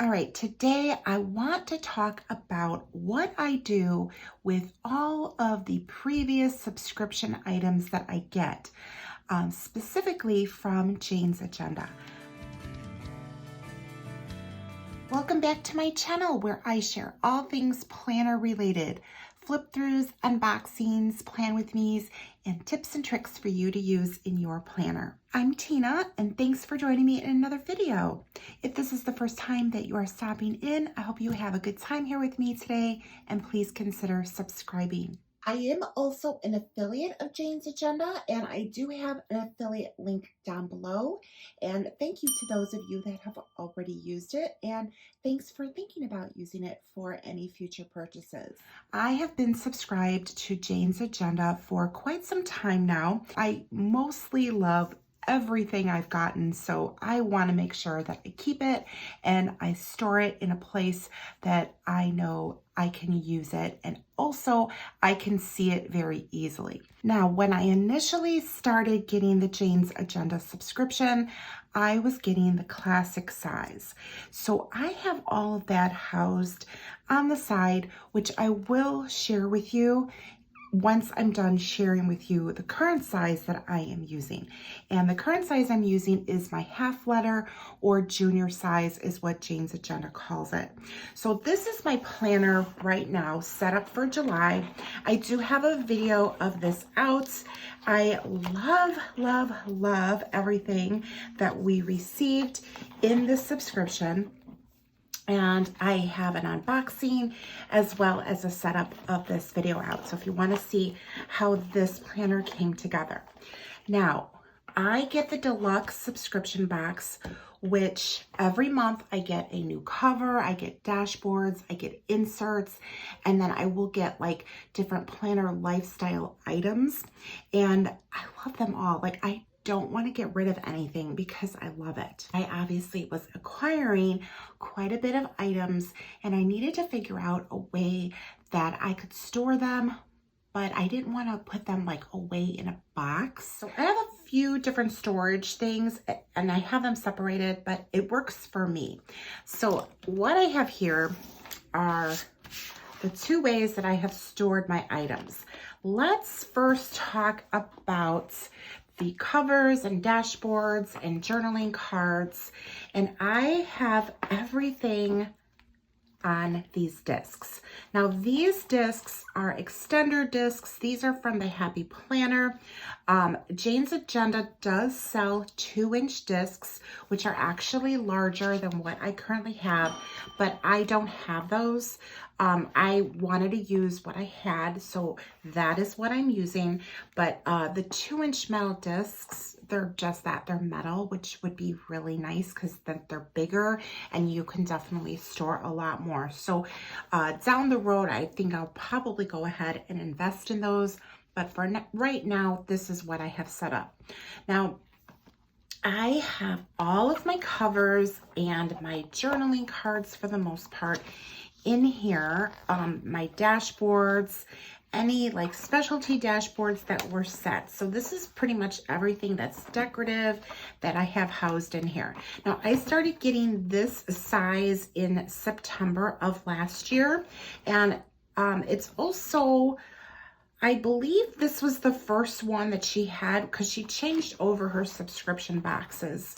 All right, today I want to talk about what I do with all of the previous subscription items that I get, specifically from Jane's Agenda. Welcome back to my channel where I share all things planner related, flip throughs, unboxings, plan with me's, and tips and tricks for you to use in your planner. I'm Tina, and thanks for joining me in another video. If this is the first time that you are stopping in, I hope you have a good time here with me today, and please consider subscribing. I am also an affiliate of Jane's Agenda, and I do have an affiliate link down below. And thank you to those of you that have already used it, and thanks for thinking about using it for any future purchases. I have been subscribed to Jane's Agenda for quite some time now. I mostly love everything I've gotten, so I want to make sure that I keep it and I store it in a place that I know I can use it, and also I can see it very easily. Now, when I initially started getting the Jane's Agenda subscription, I was getting the classic size. So I have all of that housed on the side, which I will share with you once I'm done sharing with you the current size that I am using. And the current size I'm using is my half letter, or junior size is what Jane's Agenda calls it. So this is my planner right now, set up for July. I do have a video of this out. I love everything that we received in this subscription. And I have an unboxing as well as a setup of this video out. So if you want to see how this planner came together. Now, I get the deluxe subscription box, which every month I get a new cover, I get dashboards, I get inserts, and then I will get like different planner lifestyle items. And I love them all. Like, I don't want to get rid of anything because I love it. I obviously was acquiring quite a bit of items, and I needed to figure out a way that I could store them, but I didn't want to put them like away in a box. So I have a few different storage things and I have them separated, but it works for me. So what I have here are the two ways that I have stored my items. Let's first talk about the covers and dashboards and journaling cards. And I have everything on these discs. Now these discs are extender discs. These are from the Happy Planner. Jane's Agenda does sell 2-inch discs, which are actually larger than what I currently have, but I don't have those. I wanted to use what I had, so that is what I'm using. But the 2-inch metal discs, they're just that, they're metal, which would be really nice because then they're bigger and you can definitely store a lot more. So down the road, I think I'll probably go ahead and invest in those. But for right now, this is what I have set up. Now, I have all of my covers and my journaling cards for the most part in here, my dashboards, any like specialty dashboards that were set. So this is pretty much everything that's decorative that I have housed in here. Now I started getting this size in September of last year, and it's also, I believe this was the first one that she had because she changed over her subscription boxes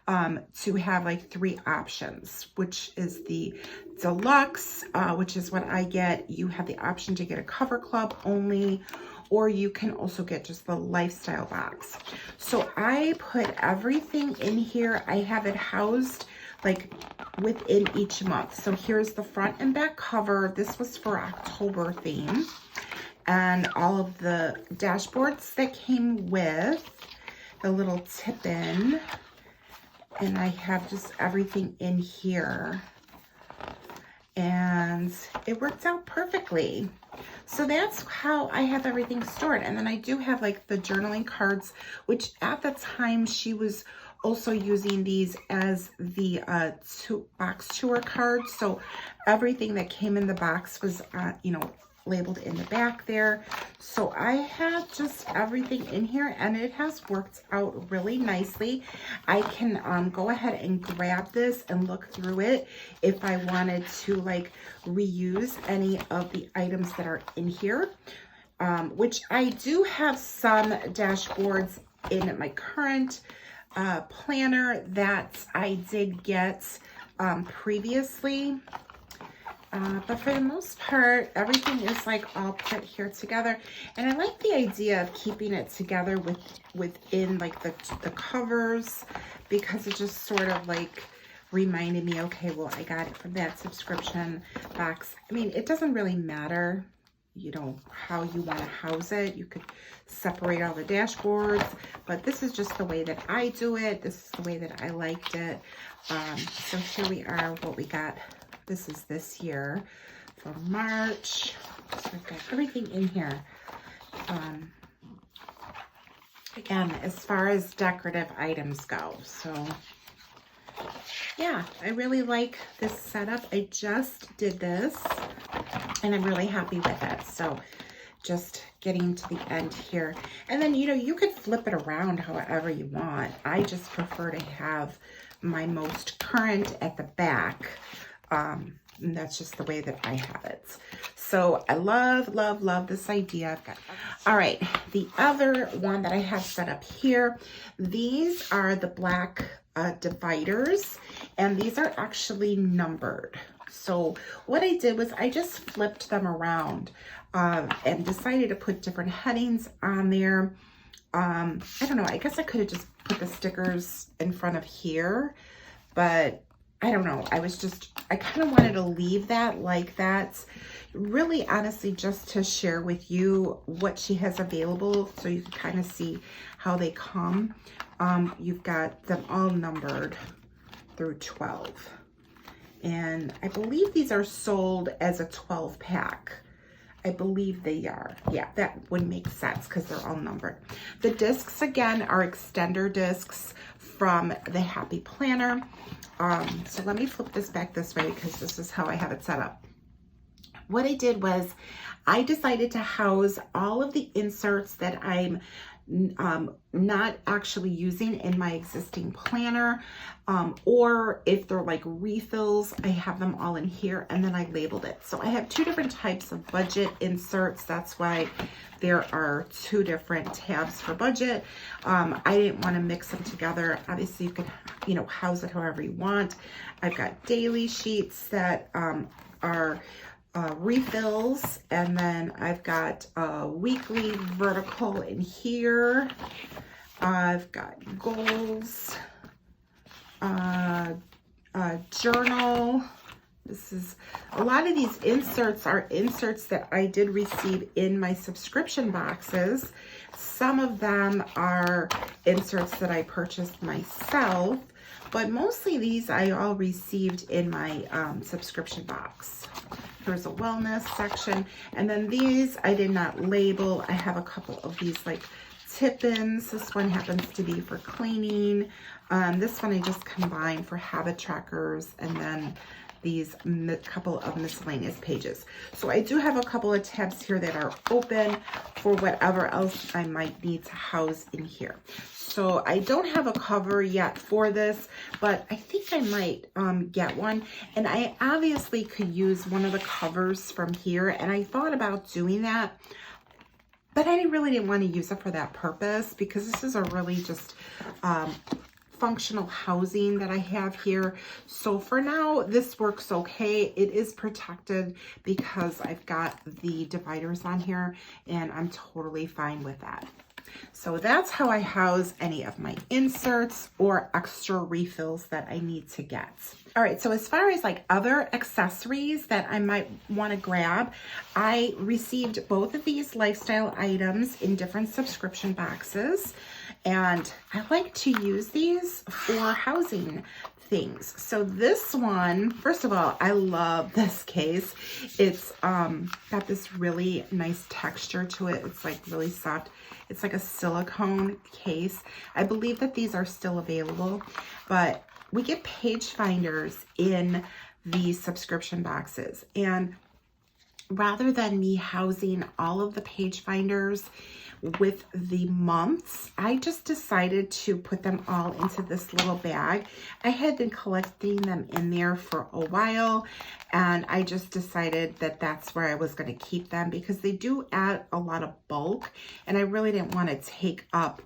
to have like 3 options, which is the deluxe, which is what I get. You have the option to get a cover club only, or you can also get just the lifestyle box. So I put everything in here. I have it housed like within each month. So here's the front and back cover. This was for October theme, and all of the dashboards that came with the little tip-in. And I have just everything in here, and it worked out perfectly. So that's how I have everything stored. And then I do have like the journaling cards, which at the time she was also using these as the box tour cards. So everything that came in the box was, labeled in the back there. So I have just everything in here, and it has worked out really nicely. I can go ahead and grab this and look through it if I wanted to like reuse any of the items that are in here, which I do have some dashboards in my current planner that I did get previously. But for the most part, everything is like all put here together. And I like the idea of keeping it together within like the covers, because it just sort of like reminded me, okay, well, I got it from that subscription box. I mean, it doesn't really matter, you know, how you want to house it. You could separate all the dashboards, but this is just the way that I do it. This is the way that I liked it. So here we are, what we got. This is this year for March. So I've got everything in here. Again, as far as decorative items go. So yeah, I really like this setup. I just did this and I'm really happy with it. So just getting to the end here. And then, you know, you could flip it around however you want. I just prefer to have my most current at the back. And that's just the way that I have it. So I love, love, love this idea. All right, the other one that I have set up here, these are the black dividers, and these are actually numbered. So what I did was I just flipped them around and decided to put different headings on there. I don't know, I guess I could have just put the stickers in front of here, but I don't know. I kind of wanted to leave that like that. Really, honestly, just to share with you what she has available so you can kind of see how they come. You've got them all numbered through 12. And I believe these are sold as a 12 pack. I believe they are. Yeah, that would make sense because they're all numbered. The discs, again, are extender discs from the Happy Planner. So let me flip this back this way because this is how I have it set up. What I did was I decided to house all of the inserts that I'm not actually using in my existing planner, or if they're like refills, I have them all in here, and then I labeled it. So I have two different types of budget inserts. That's why there are two different tabs for budget. I didn't want to mix them together. Obviously, you can, you know, house it however you want. I've got daily sheets that are refills, and then I've got a weekly vertical in here. I've got goals, journal. This is a lot of these inserts are inserts that I did receive in my subscription boxes. Some of them are inserts that I purchased myself, but mostly these I all received in my subscription box. There's a wellness section, and then these I did not label. I have a couple of these like tip-ins. This one happens to be for cleaning. This one I just combined for habit trackers, and then these couple of miscellaneous pages. So I do have a couple of tabs here that are open for whatever else I might need to house in here. So I don't have a cover yet for this, but I think I might get one. And I obviously could use one of the covers from here, and I thought about doing that, but I really didn't want to use it for that purpose because this is a really just functional housing that I have here. So for now, this works okay. It is protected because I've got the dividers on here, and I'm totally fine with that. So that's how I house any of my inserts or extra refills that I need to get. All right, so as far as like other accessories that I might want to grab, I received both of these lifestyle items in different subscription boxes, and I like to use these for housing things. So this one, first of all, I love this case. It's got this really nice texture to it. It's like really soft. It's like a silicone case. I believe that these are still available, but we get page finders in these subscription boxes, and rather than me housing all of the page finders with the months, I just decided to put them all into this little bag. I had been collecting them in there for a while, and I just decided that that's where I was going to keep them because they do add a lot of bulk, and I really didn't want to take up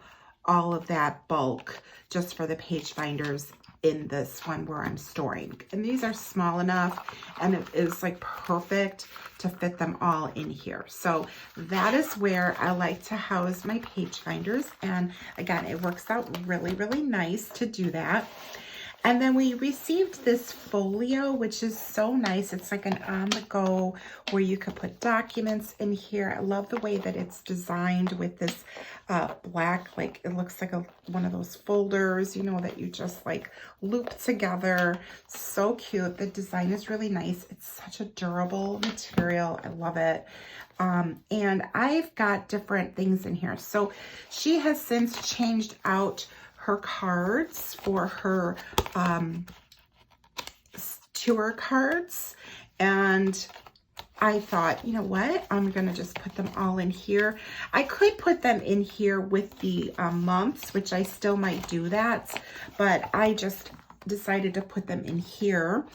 all of that bulk just for the page finders in this one where I'm storing. And these are small enough, and it is like perfect to fit them all in here. So that is where I like to house my page finders. And again, it works out really, really nice to do that. And then we received this folio, which is so nice. It's like an on-the-go where you could put documents in here. I love the way that it's designed with this black, like it looks like one of those folders, you know, that you just like loop together. So cute. The design is really nice. It's such a durable material. I love it. And I've got different things in here. So she has since changed out her cards for her tour cards, and I thought, you know what, I'm gonna just put them all in here. I could put them in here with the months, which I still might do that, but I just decided to put them in here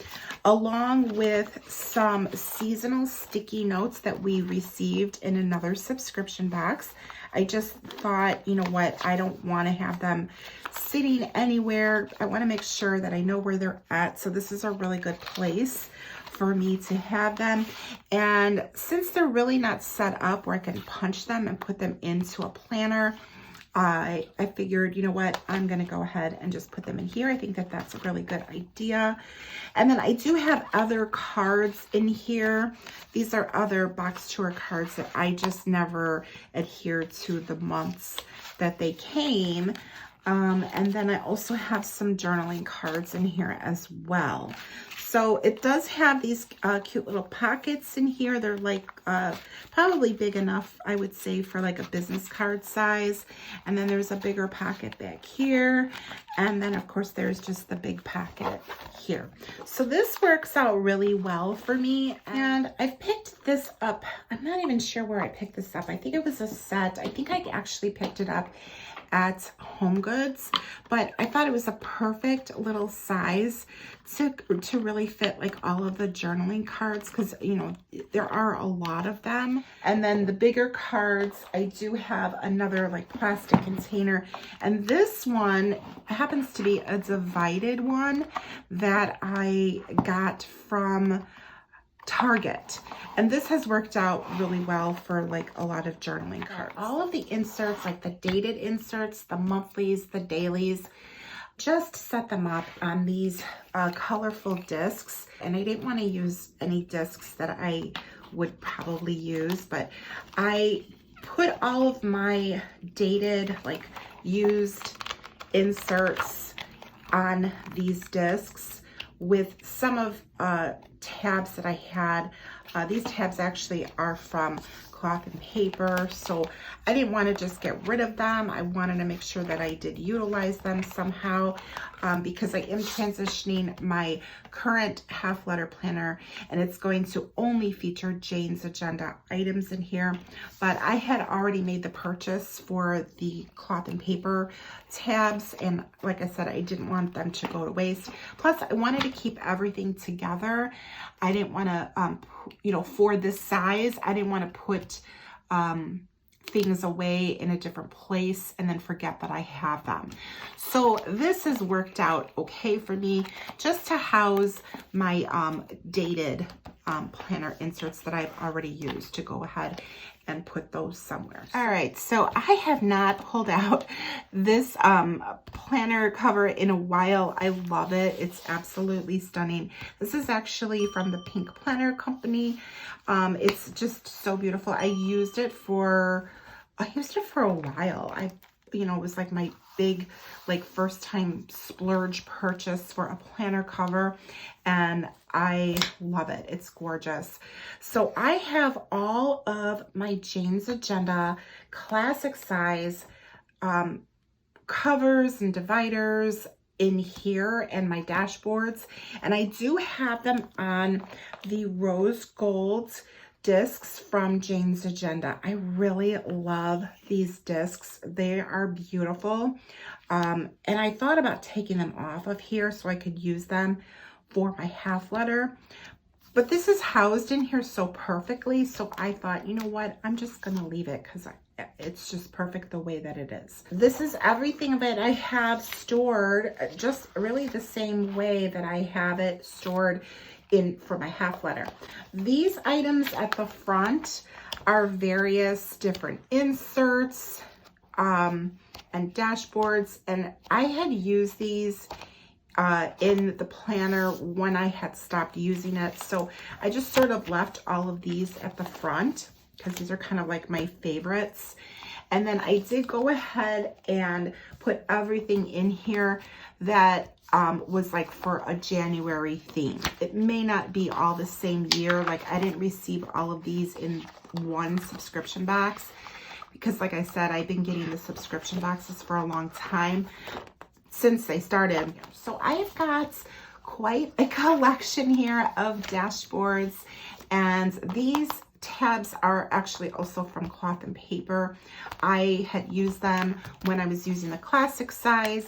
along with some seasonal sticky notes that we received in another subscription box. I just thought, you know what, I don't want to have them sitting anywhere. I want to make sure that I know where they're at. So this is a really good place for me to have them. And since they're really not set up where I can punch them and put them into a planner, I figured, you know what, I'm going to go ahead and just put them in here. I think that that's a really good idea. And then I do have other cards in here. These are other box tour cards that I just never adhered to the months that they came. And then I also have some journaling cards in here as well. So it does have these cute little pockets in here. They're like probably big enough, I would say, for like a business card size. And then there's a bigger pocket back here. And then of course there's just the big pocket here. So this works out really well for me. And I picked this up. I'm not even sure where I picked this up. I think it was a set. I think I actually picked it up at Home Goods, but I thought it was a perfect little size to really fit like all of the journaling cards, because you know there are a lot of them. And then the bigger cards, I do have another like plastic container, and this one happens to be a divided one that I got from Target, and this has worked out really well for like a lot of journaling cards. All of the inserts, like the dated inserts, the monthlies, the dailies, just set them up on these colorful discs. And I didn't want to use any discs that I would probably use, but I put all of my dated, like used inserts on these discs with some of tabs that I had. These tabs actually are from Cloth and Paper, so I didn't want to just get rid of them. I wanted to make sure that I did utilize them somehow, because I am transitioning my current half letter planner, and it's going to only feature Jane's Agenda items in here. But I had already made the purchase for the Cloth and Paper tabs, and like I said, I didn't want them to go to waste. Plus, I wanted to keep everything together. I didn't want to, you know, for this size, I didn't want to put things away in a different place and then forget that I have them. So this has worked out okay for me, just to house my dated planner inserts that I've already used, to go ahead and put those somewhere. All right, so I have not pulled out this planner cover in a while. I love it. It's absolutely stunning. This is actually from the Pink Planner Company. It's just so beautiful. I used it for a while. You know, it was like my big, like first time splurge purchase for a planner cover, and I love it. It's gorgeous. So I have all of my Jane's Agenda classic size covers and dividers in here, and my dashboards, and I do have them on the rose gold discs from Jane's Agenda. I really love these discs. They are beautiful. And I thought about taking them off of here so I could use them for my half letter. But this is housed in here so perfectly. So I thought, you know what? I'm just going to leave it because it's just perfect the way that it is. This is everything that I have stored just really the same way that I have it stored in for my half letter. These items at the front are various different inserts and dashboards, and I had used these in the planner when I had stopped using it, so I just sort of left all of these at the front because these are kind of like my favorites. And then I did go ahead and put everything in here that was like for a January theme. It may not be all the same year. Like I didn't receive all of these in one subscription box because like I said, I've been getting the subscription boxes for a long time since they started. So I've got quite a collection here of dashboards, and these tabs are actually also from Cloth and Paper. I had used them when I was using the classic size.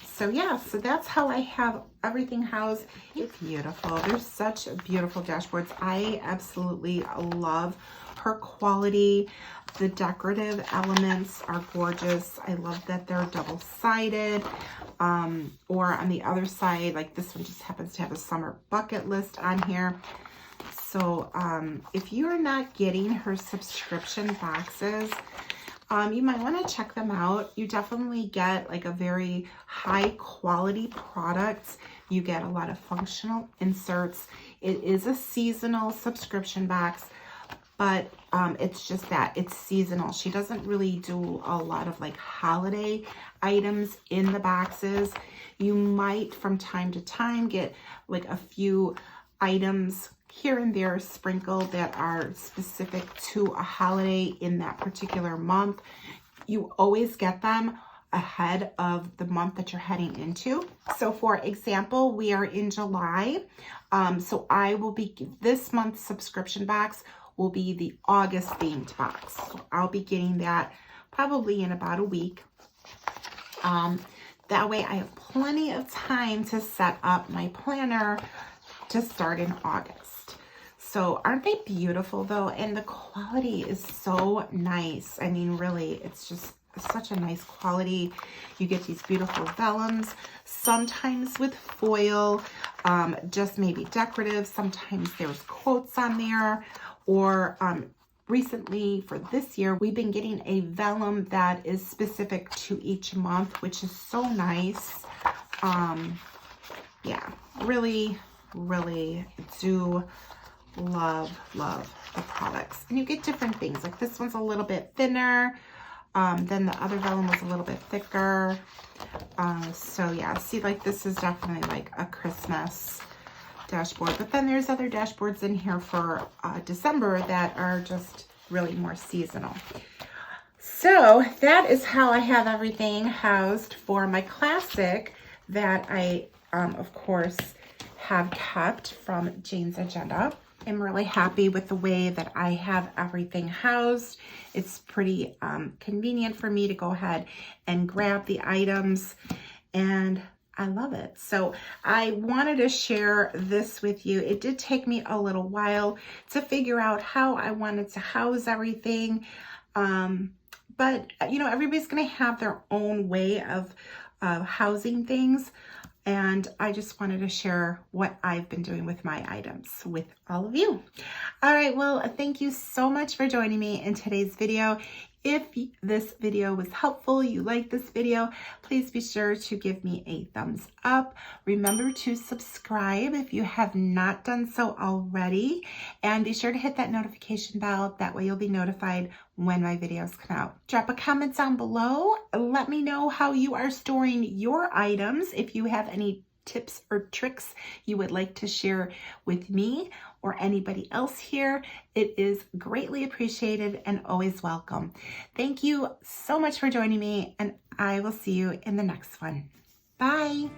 So yeah, so that's how I have everything housed. It's beautiful. They're such beautiful dashboards. I absolutely love her quality. The decorative elements are gorgeous. I love that they're double-sided. Or on the other side, like this one just happens to have a summer bucket list on here. So if you're not getting her subscription boxes, you might want to check them out. You definitely get like a very high quality product. You get a lot of functional inserts. It is a seasonal subscription box, but it's just that it's seasonal. She doesn't really do a lot of like holiday items in the boxes. You might from time to time get like a few items here and there sprinkled that are specific to a holiday in that particular month. You always get them ahead of the month that you're heading into. So for example, we are in July. So I will be, this month's subscription box will be the August themed box. So I'll be getting that probably in about a week. That way I have plenty of time to set up my planner to start in August. So aren't they beautiful though? And the quality is so nice. I mean, really, it's just such a nice quality. You get these beautiful vellums, sometimes with foil, just maybe decorative. Sometimes there's quotes on there, or recently for this year, we've been getting a vellum that is specific to each month, which is so nice. Yeah, really do love the products. And you get different things. Like this one's a little bit thinner. Then the other vellum was a little bit thicker. So yeah, see, like this is definitely like a Christmas dashboard. But then there's other dashboards in here for December that are just really more seasonal. So that is how I have everything housed for my classic that I, of course, have kept from Jane's Agenda. I'm really happy with the way that I have everything housed. It's pretty convenient for me to go ahead and grab the items, and I love it. So I wanted to share this with you. It did take me a little while to figure out how I wanted to house everything. But you know, everybody's going to have their own way of housing things. And I just wanted to share what I've been doing with my items with all of you. All right, well, thank you so much for joining me in today's video. If this video was helpful, you like this video, please be sure to give me a thumbs up. Remember to subscribe if you have not done so already, and be sure to hit that notification bell. That way you'll be notified when my videos come out. Drop a comment down below. Let me know how you are storing your items. If you have any tips or tricks you would like to share with me or anybody else here, it is greatly appreciated and always welcome. Thank you so much for joining me, and I will see you in the next one. Bye.